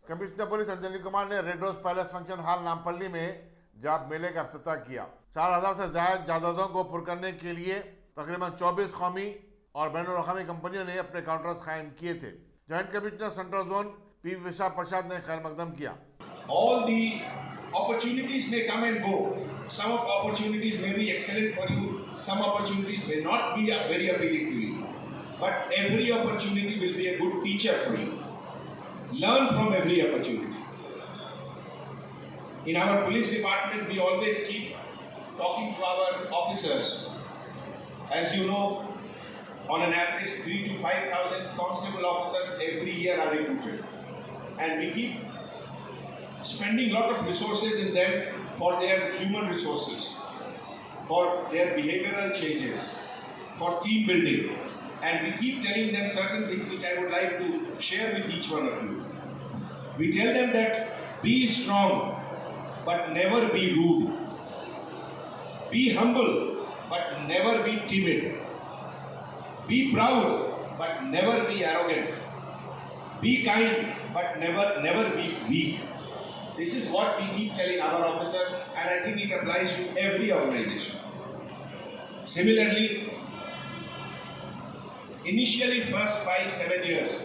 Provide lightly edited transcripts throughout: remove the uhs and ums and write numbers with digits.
Commissioner police Anjali Kumar ने red rose palace function hall Nampally में जाप मेले का अफ्ताह किया। 4000 से ज्यादा जायदादों को पुर करने के लिए तकरीबन 24 कौमी और बैनुल-अक़वामी कंपनियों ने अपने काउंटर्स कायम किए थे। Joint commissioner central zone P विशा प्रसाद ने खैर मकदम किया। All the opportunities may come and go. Some of opportunities may be excellent for you. Some opportunities may not be very appealing to you. But every opportunity will be a good teacher for you. Learn from every opportunity. In our police department, we always keep talking to our officers. As you know, on an average, 3,000 to 5,000 constable officers every year are recruited. And we keep spending a lot of resources in them for their human resources, for their behavioral changes, for team building. And we keep telling them certain things which I would like to share with each one of you. We tell them that be strong, but never be rude. Be humble, but never be timid. Be proud, but never be arrogant. Be kind, but never be weak. This is what we keep telling our officers, and I think it applies to every organization. Similarly, initially first 5-7 years,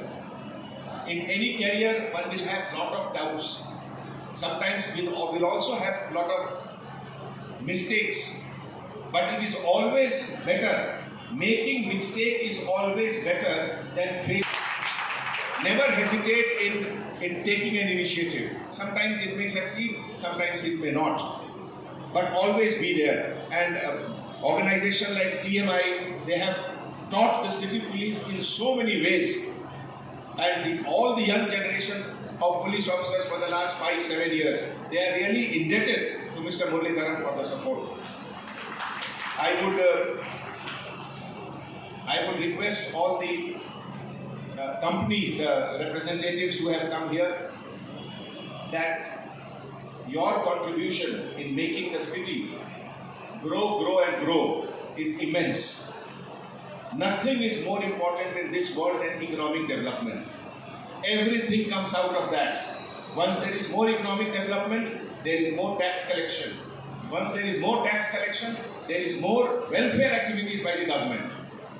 in any career one will have lot of doubts. Sometimes we'll also have lot of mistakes, but it is always better. Making mistake is always better than failure. Never hesitate in taking an initiative. Sometimes it may succeed, sometimes it may not. But always be there. And organizations like TMI, they have taught the city police in so many ways. And all the young generation of police officers for the last 5-7 years, they are really indebted to Mr. Muralidharan for the support. I would request all the companies, the representatives who have come here, that your contribution in making the city grow and grow is immense. Nothing is more important in this world than economic development. Everything comes out of that. Once there is more economic development, there is more tax collection. Once there is more tax collection, there is more welfare activities by the government.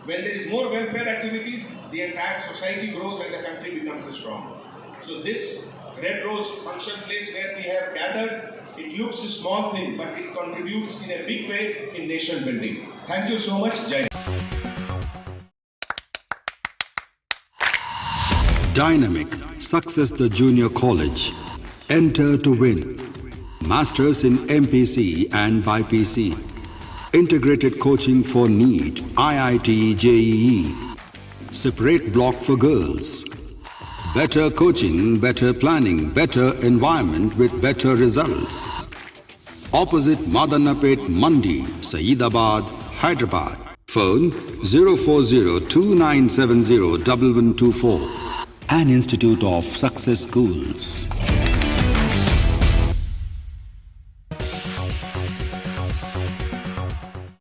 When there is more welfare activities, the entire society grows and the country becomes strong. So this Red Rose function place where we have gathered, it looks a small thing, but it contributes in a big way in nation building. Thank you so much. Jai. Dynamic Success the Junior College. Enter to win. Masters in MPC and BPC. Integrated coaching for NEET, IIT-JEE. Separate block for girls. Better coaching, better planning, better environment with better results. Opposite Madanapet Mandi, Saeedabad, Hyderabad. Phone 04029701124. An institute of success schools.